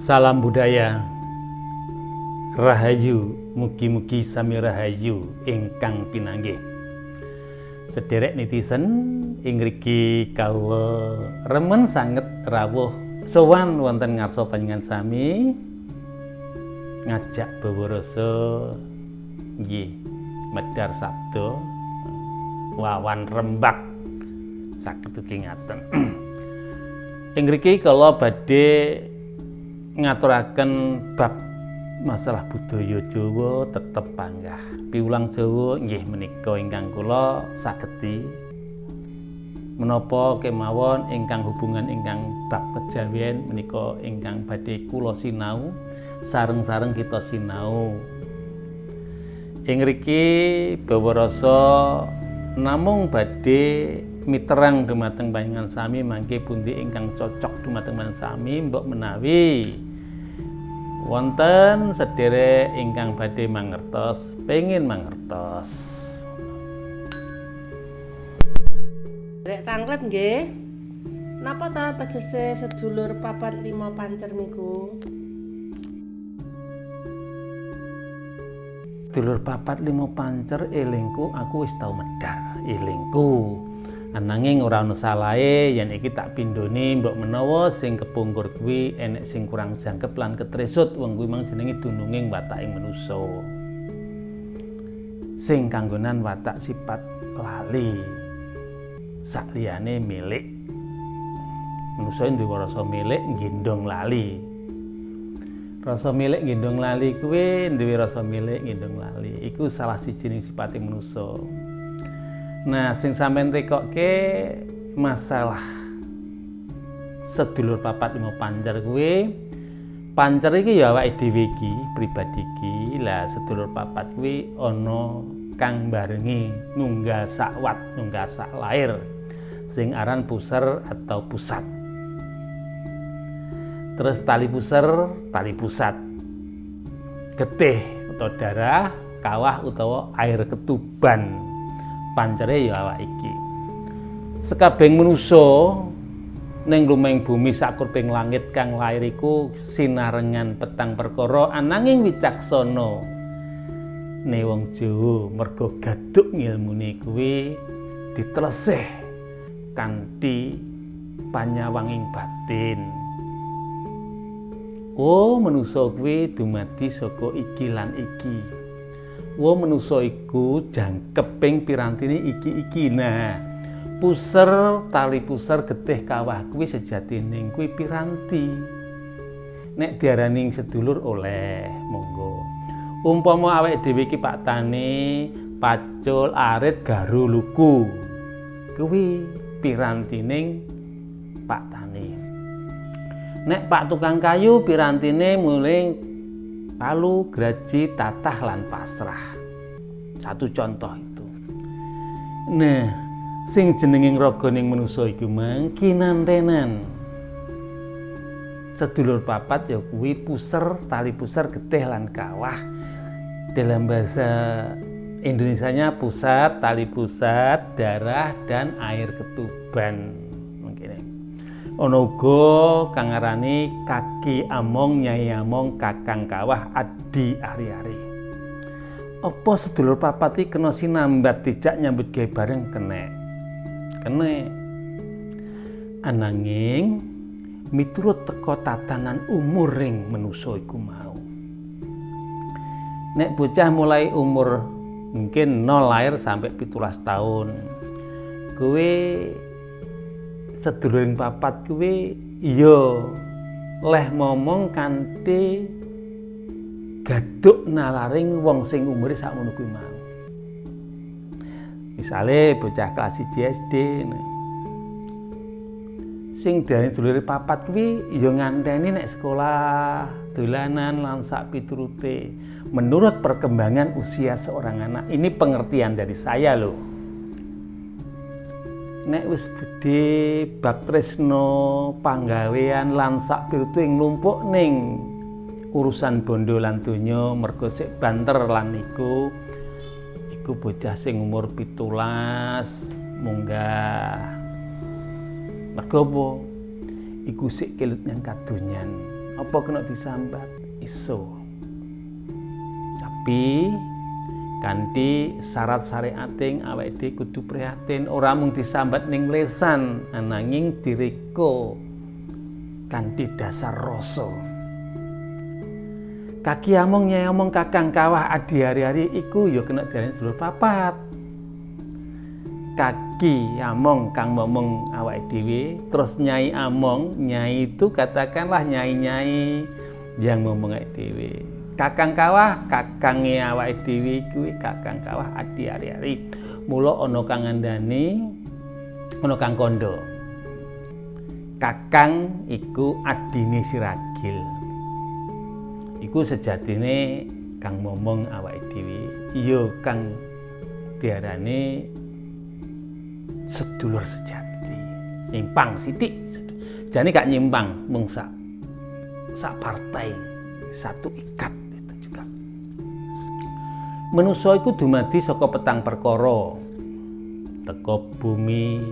Salam budaya, rahayu, mugi-mugi sami rahayu ingkang pinanggih. Sederek netizen ing mriki kawula remen sanget rawuh sowan wonten ngarsa panjenengan sami ngajak bawa rasa nggih medhar sabda wawan rembak saged ugi ngaten. Ing mriki kula badhe ngaturaken bab masalah budaya Jawa tetep panggah. Piwulang Jawa nggih menika ingkang kula sageti menapa kemawon ingkang hubungan ingkang bab kejawian menika ingkang badhe kula sinau sareng-sareng kita sinau. Ing mriki bawa rasa namung badhe miterang dumateng panjenengan sami mangke pundi ingkang cocok dumateng panjenengan sami mbok menawi wonten sederek ingkang badhe mangertos pengin mangertos. Rek tanglet nggih. Napa ta tegese sedulur papat lima pancer niku? Sedulur papat lima pancer elingku aku wis tau medhar elingku. Ananging ora ana salahe yen iki tak pindhone mbok menawa sing kepungkur kuwi enek sing kurang jangkep lan ketresut wong kuwi mang jenenge dununging wataking manusa. Sing kanggonan watak sifat lali. Sakliyane milik. Manusa duwe rasa milik nggendong lali. Rasa milik nggendong lali kuwi duwe rasa milik nggendong lali. Iku salah sijining sifate manusa. Nah, sing sampeyan tekokke masalah sedulur papat lima pancer kuwi, pancer iki ya awake dhewe iki, pribadi iki. Lah sedulur papat kuwi ana kang barengi nunggal sakwat, nunggal sak lair. Sing aran puser atau pusat. Terus tali puser, tali pusat. Getih atau darah, kawah utawa air ketuban. Pancere ya awak iki. Sekabehing manusa ning lumeng bumi sakurping langit kang lair iku sinarengan petang perkara ananging wicaksana. Ne wong Jawa merga gaduk ngilmune kuwi ditelesih kanthi panyawanging batin. Oh, manusa kuwi dumadi saka iki lan iki. Wo manusa iku jangkeping pirantine iki-iki. Nah, puser, tali puser, getih kawah kuwi sejatine kuwi piranti. Nek diarani sedulur oleh, monggo. Umpama awake dhewe iki Pak Tani, pacul, arit, garu, luku. Kuwi pirantine Pak Tani. Nek Pak tukang kayu pirantine muling palu, graji, tatah, lan pasrah. Satu contoh itu. Nah, sing jenenging raga ning manusa iku mang kinantenan. Sedulur papat ya kuwi puser, tali puser, getih, lan kawah. Dalam bahasa Indonesianya pusat, tali pusat, darah, dan air ketuban. Ana uga kang ngarani kaki among, nyai among, kakang kawah, adi ari-ari. Apa sedulur papat iki kena sinambat dijak nyambut gawe bareng kenek? Kenek. Ananging miturut teka tatanan umur ring manusa iku mau. Nek bocah mulai umur mungkin 0 lahir sampai 17 tahun. Kowe seduluring papat kuwi iya leh momong kanthi gaduk nalaring wong sing umure sakmono kuwi mau. Misale bocah kelas 1 SD sing diarani sedulure papat kuwi ya nganteni nek sekolah, dolanan lan sak piturute menurut perkembangan usia seorang anak. Ini pengertian dari saya loh. Nek wis gedhe bab tresna panggawean lan sak pirtu ing numpuk ning urusan bondo lan donya mergo sik banter lan iku bocah sing umur 17 munggah. Mergo apa? Iku sik kelut nyang kadonyan. apa kena disambat iso. Tapi kanthi syarat syariating awake dhewe kudu prihatin, ora mung disambat ning lesan ananging direka kanthi dasar rasa. Kaki among nyai omong kakang kawah adi hari-hari iku ya kena diarani sedulur papat. Kaki among kang ngomong awake dhewe, terus nyai among, nyai itu katakanlah nyai-nyai yang ngomong awake dhewe. Kakang kawah kakange awake dhewe kuwi kakang kawah adi hari-hari. Mula ana kang ngandani, ana kang kandha. Kakang iku adine Siragil. Iku sejatine kang ngomong awake dhewe, ya kang diarani sedulur sejati. Nyimpang sithik. Jane gak nyimpang, mung sak partai, satu ikat itu juga. Manusa iku dumadi saka petang perkara. Teka bumi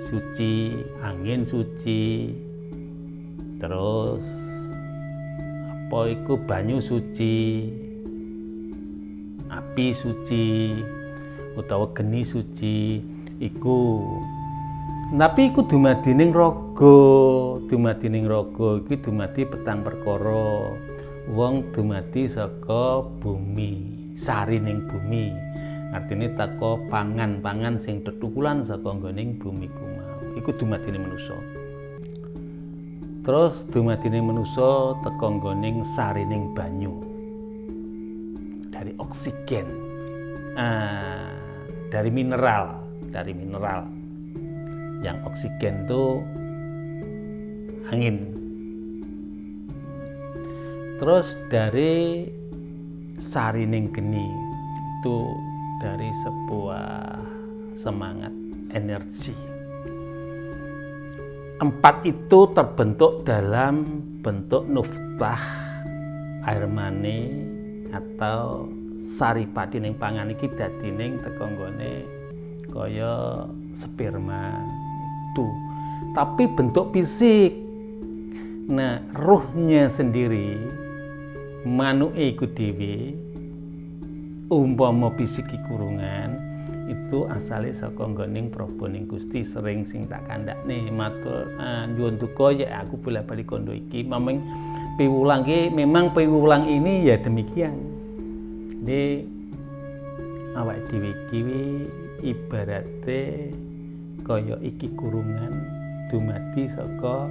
suci, angin suci, terus apa iku banyu suci, api suci, utawa geni suci iku. Tapi iku dumadi ning raga, iki dumadi petang perkara. Wong dumadi saka bumi, sari ning bumi. Artine teko pangan-pangan sing tetukulan saka nggoning bumi kuwi. Iku dumadine manusa. Terus dumadine manusa teka nggoning sarining banyu. Dari oksigen. Dari mineral. Yang oksigen itu angin. Terus dari sarining geni itu dari sebuah semangat energi. 4 itu terbentuk dalam bentuk nuftah air mani atau saripati ning pangan iki dadi ning teka nggone kaya sperma itu. Tapi bentuk fisik. Nah, ruhnya sendiri manuke iku dhewe umpama fisik kurungan itu asale saka nggoning prabaning Gusti sering sing tak kandhakne matur nyuwun duka ya aku bola-bali kondo iki memang piwulang piwulang ini ya demikian. Jadi awake dhewe iki ibarate kaya iki kurungan dumadi saka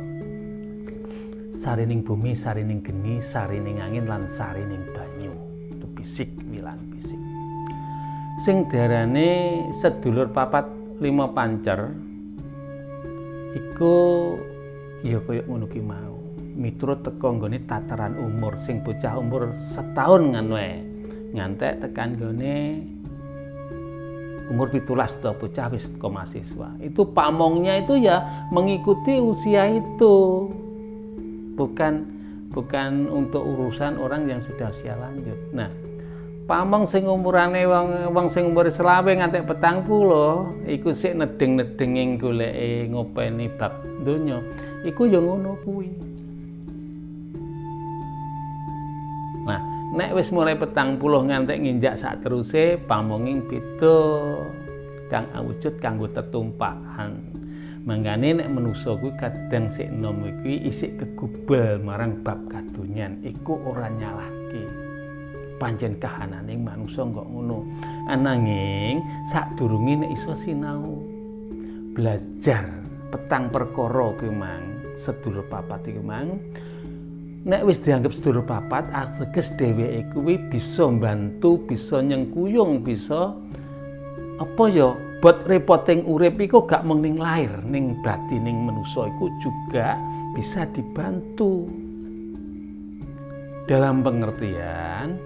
sarining bumi, sarining geni, sarining angin lan sarining banyu. Itu fisik, wilang fisik. Sing diarani sedulur papat 5 pancer iku ya kaya ngono ki mau. Miturut teka nggone tataran umur sing bocah umur setahun wae ngantek tekan nggone umur 17 to bocah wis teko mahasiswa. Itu pamongnya itu ya mengikuti usia itu. Bukan untuk urusan orang yang sudah usia lanjut. Nah, pamong sing umurane wong sing umur selawe ngantek 40 iku sik nedeng-nedenging goleke ngopeni bab donya. Iku ya ngono kuwi. Nah, nek wis mulai 40 ngantek nginjak sak teruse pamonging beda kang awujud kanggo tetumpakan. Mangkane nek manusa kuwi kadang sik enom kuwi isik kegubel marang bab kadonyan iku ora nyalahke. Pancen kahananing manusa kok ngono. Ananging sadurunge nek iso sinau belajar petang perkara kuwi mang sedulur papat iki mang nek wis dianggap sedulur papat ateges dheweke kuwi bisa mbantu, bisa nyengkuyung, bisa apa ya buat repoting urip iku gak mung ning lahir, ning batining manusa iku juga bisa dibantu. Dalam pengertian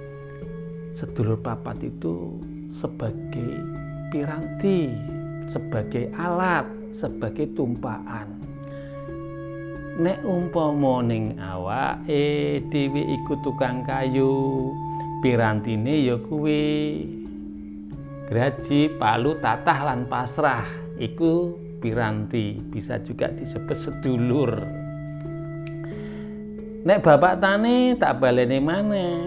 sedulur papat itu sebagai piranti, sebagai alat, sebagai tumpaan. Nek umpama ning awake dhewe iku tukang kayu, pirantine ya kuwi graji, palu, tatah lan pasrah iku piranti, bisa juga disebut sedulur. Nek bapak tani tak baleni maneh.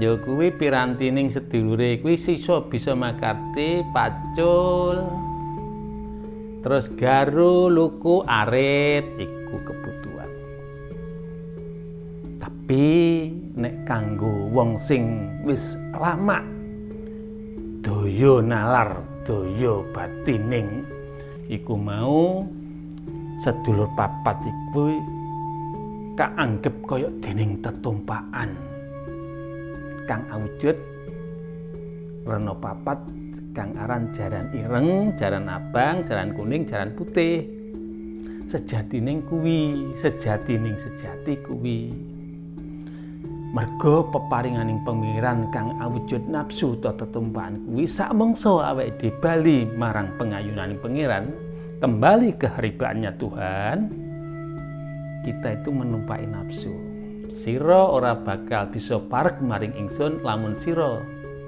Ya kuwi pirantining sedulure kuwi sisa bisa makarti pacul. Terus garu, luku, arit iku kebutuhan. Tapi nek kanggo wong sing wis lama daya nalar, daya batining iku mau sedulur papat iku kaanggep kaya dening tetumpakan kang awujud rena papat kang aran jaran ireng, jaran abang, jaran kuning, jaran putih. Sejatining sejati kuwi. Merga peparinganing pangeran kang awujud nafsu ta tetumpakan kuwi sak mangsa awake dhewe bali marang pengayunaning pangeran, kembali ke haribaannya Tuhan, kita itu menumpaki nafsu. Sira ora bakal bisa parek maring ingsun lamun sira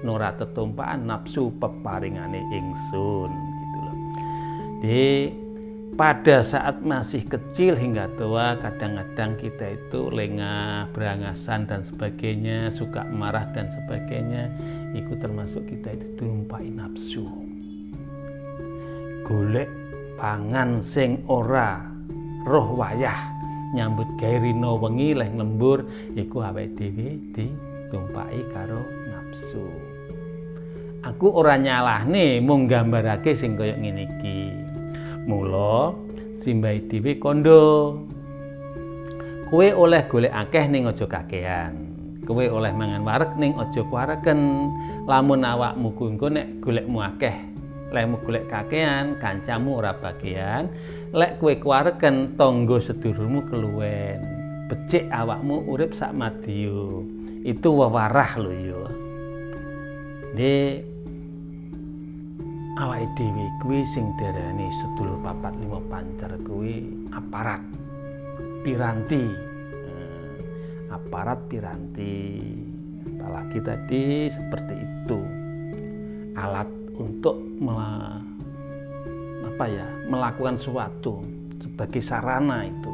ora tetumpakan nafsu peparingane ingsun gitu loh. Jadi pada saat masih kecil hingga tua kadang-kadang kita itu lengah, berangasan dan sebagainya, suka marah dan sebagainya. Itu termasuk kita itu dinumpaki nafsu. Golek pangan sing ora roh wayah nyambut gawe rina wengi leh lembur iku awake dhewe ditumpaki karo nafsu. Aku ora nyalahne mung gambarake sing kaya ngene iki. Mula simbahe dhewe kandha. Kowe oleh golek akeh ning aja kakehan. Kowe oleh mangan wareg ning aja kuwaregen. Lamun awakmu engko nek golekmu akeh, lemu golek kakehan, kancamu ora bagian. Lek kowe kuwaregen tangga sedulurmu keluwen. Becik awakmu urip sak madya. Itu wewarah lho ya. Nek awake dhewe kuwi sing diarani sedulur papat lima pancer kuwi aparat piranti. Aparat piranti. Apalagi tadi seperti itu. Alat untuk melakukan sesuatu sebagai sarana itu.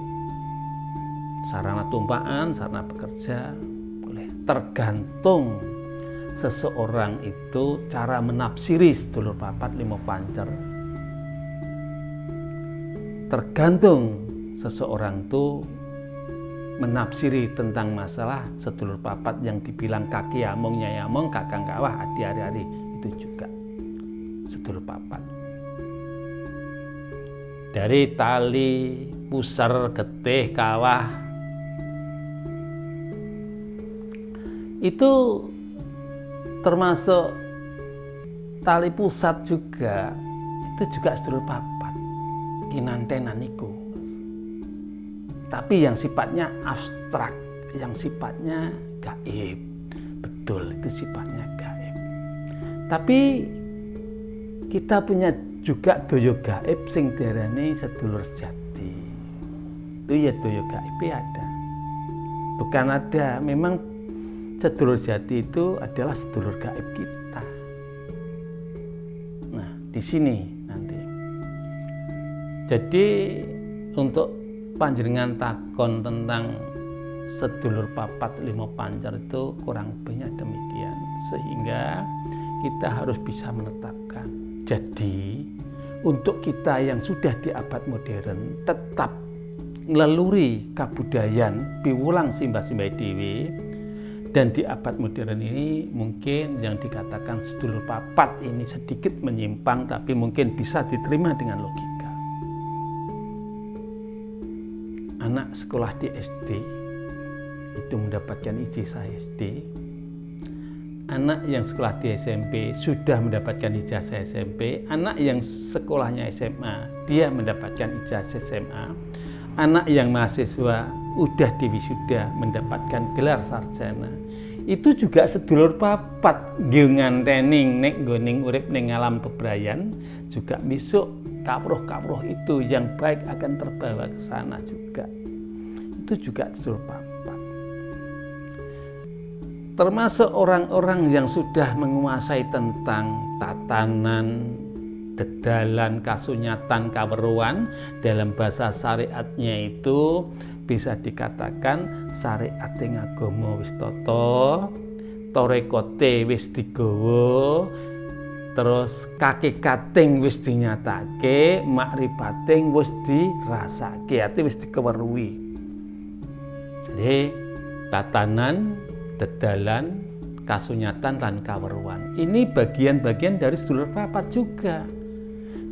Sarana tumpaan, sarana bekerja, boleh tergantung seseorang itu cara menafsiri sedulur papat lima pancer. Tergantung seseorang itu menafsiri tentang masalah sedulur papat yang dibilang kaki among, nyai among, kakang kawah, adi ari-ari itu juga sedulur papat. Dari tali, pusar, getih, kawah itu termasuk tali pusat juga, itu juga sedulur papat kinantenan iku. Tapi yang sifatnya abstrak, yang sifatnya gaib. Betul, itu sifatnya gaib. Tapi kita punya juga daya gaib sing diarani sedulur sejati. Itu ya daya gaib ada. Bukan ada, memang sedulur sejati itu adalah sedulur gaib kita. Nah, di sini nanti. Jadi untuk panjenengan takon tentang sedulur papat lima pancer itu kurang lebihnya demikian, sehingga kita harus bisa menetapkan. Jadi untuk kita yang sudah di abad modern tetap ngeleluri kabudayan piwulang simbah-simbah dewe, dan di abad modern ini mungkin yang dikatakan sedulur papat ini sedikit menyimpang, tapi mungkin bisa diterima dengan logika. Anak sekolah di SD itu mendapatkan ijazah SD. Anak yang sekolah di SMP sudah mendapatkan ijazah SMP. Anak yang sekolahnya SMA dia mendapatkan ijazah SMA. Anak yang mahasiswa udah diwisuda mendapatkan gelar sarjana. Itu juga sedulur papat nganteni nek nggoning urip ning alam bebrayan, juga besok kawruh-kawruh itu yang baik akan terbawa ke sana juga. Itu juga sedulur papat. Termasuk orang-orang yang sudah menguasai tentang tatanan, dedalan, kasunyatan, kaweruan, dalam bahasa syariatnya itu bisa dikatakan syariating agama wis tata, tarekote wis digawa, terus kakekating wis dinyatake, makrifating wis dirasake, ati wis dikeweruhi. Jadi tatanan, dedalan, kasunyatan lan kaweruhan. Ini bagian-bagian dari sedulur papat juga.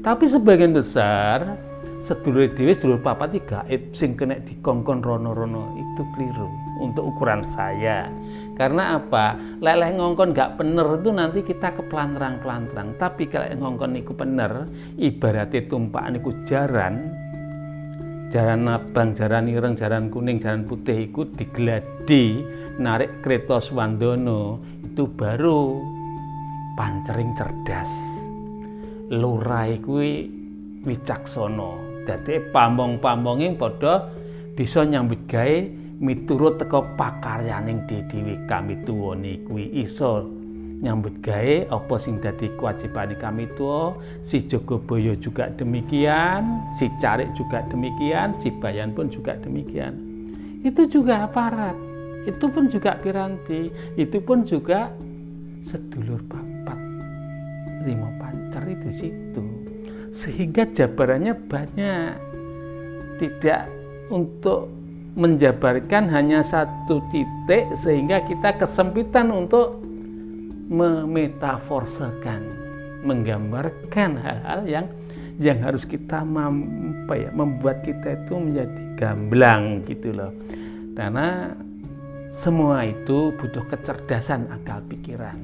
Tapi sebagian besar sedulur dhewe sedulur papat iki gaib sing kena dikongkon rono-rono itu keliru untuk ukuran saya. Karena apa? Leleh ngongkon gak bener itu nanti kita kepelanterang-pelanterang. Tapi kalau ngongkon niku bener, ibaratnya tumpakan niku jaran abang, jaran ireng, jaran kuning, jaran putih iku digladi narik kereta swandana, itu baru pancering cerdas. Lurah kuwi wicaksana. Dadi pamong-pamonge padha bisa nyambut gawe miturut teka pakaryaning dhewe kami tuwane kuwi iso nyambut gawe apa sing dadi kewajibane kami tuwa. Si Jogobaya juga demikian, si Carik juga demikian, si Bayan pun juga demikian. Itu juga aparat, itu pun juga piranti, itu pun juga sedulur papat lima pancer itu situ. Sehingga jabarannya banyak, tidak untuk menjabarkan hanya satu titik sehingga kita kesempitan untuk memetaforsekan, menggambarkan hal-hal yang harus kita membuat kita itu menjadi gamblang gitu loh. Karena semua itu butuh kecerdasan akal pikiran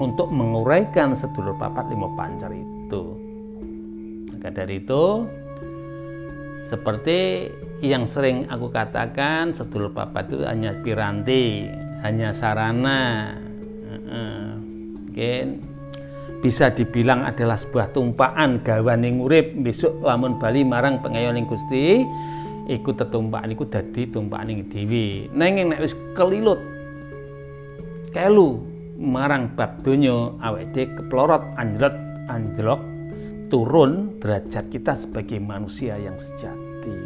untuk menguraikan sedulur papat lima pancer itu. Maka dari itu, seperti yang sering aku katakan, sedulur papat itu hanya piranti, hanya sarana. Mungkin bisa dibilang adalah sebuah tumpaan gawaning urip. Besok lamun bali marang pengayoning Gusti, iku tetumpaan iku dadi tumpaning dhewe. Nanging nek wis kelilut kelu marang bab donya, awake dhewe keplorot anjlok turun derajat kita sebagai manusia yang sejati.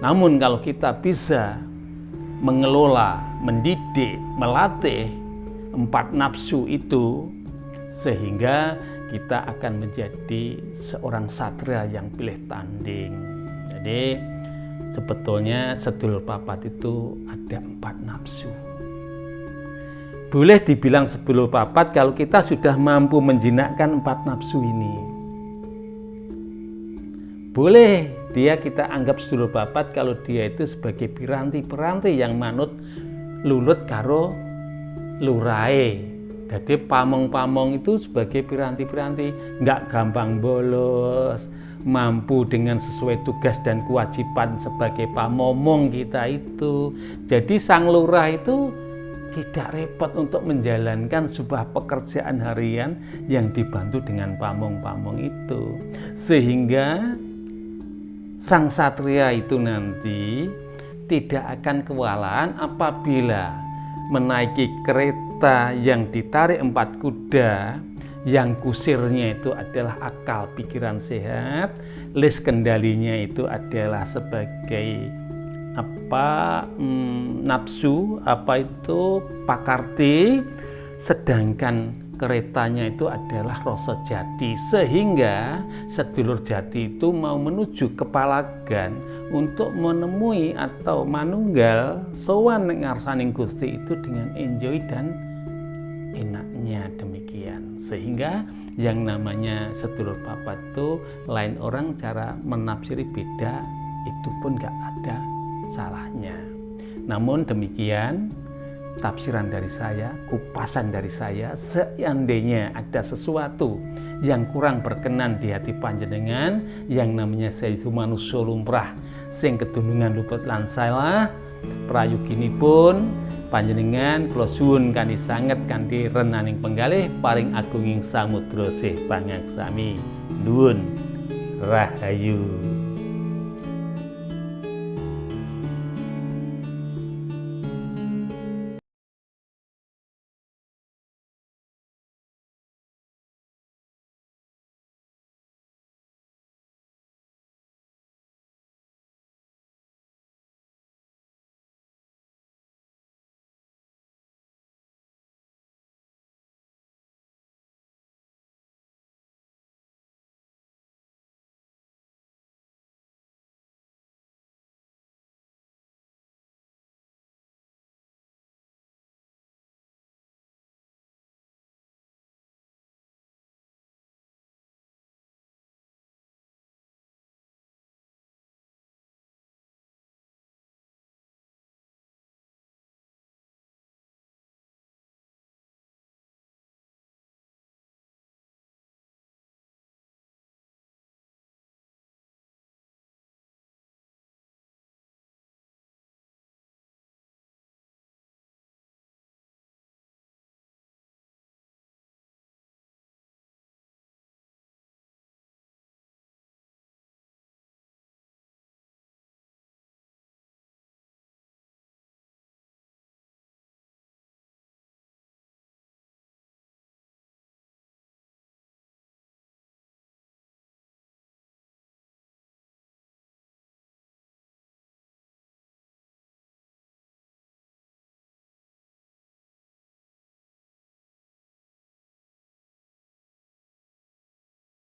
Namun kalau kita bisa mengelola, mendidik, melatih 4 nafsu itu, sehingga kita akan menjadi seorang satria yang pilih tanding. Jadi sebetulnya sedulur papat itu ada 4 nafsu. Boleh dibilang sedulur papat kalau kita sudah mampu menjinakkan 4 nafsu ini. Boleh dia kita anggap sedulur papat kalau dia itu sebagai piranti-piranti yang manut lulut karo lurahe. Jadi pamong-pamong itu sebagai piranti-piranti, nggak gampang bolos, mampu dengan sesuai tugas dan kewajiban sebagai pamomong kita itu. Jadi sang lurah itu tidak repot untuk menjalankan sebuah pekerjaan harian yang dibantu dengan pamong-pamong itu. Sehingga sang satria itu nanti tidak akan kewalahan apabila menaiki kereta yang ditarik 4 kuda, yang kusirnya itu adalah akal pikiran sehat, lis kendalinya itu adalah sebagai nafsu, itu pakarti, sedangkan keretanya itu adalah rasa jati. Sehingga sedulur jati itu mau menuju ke Palagan untuk menemui atau manunggal sowan ning ngarsaning Gusti itu dengan enjoy dan enaknya demikian. Sehingga yang namanya sedulur papat itu lain orang cara menafsiri beda, itu pun gak ada salahnya. Namun demikian tafsiran dari saya, kupasan dari saya, seandainya ada sesuatu yang kurang berkenan di hati panjenengan, yang namanya saya itu manusia lumrah sing kedunungan luput lan salah, prayoginipun panjenengan kula suwun kanthi sanget kanthi renaning penggalih paring agunging samudra sih pangaksami. Nuwun rahayu.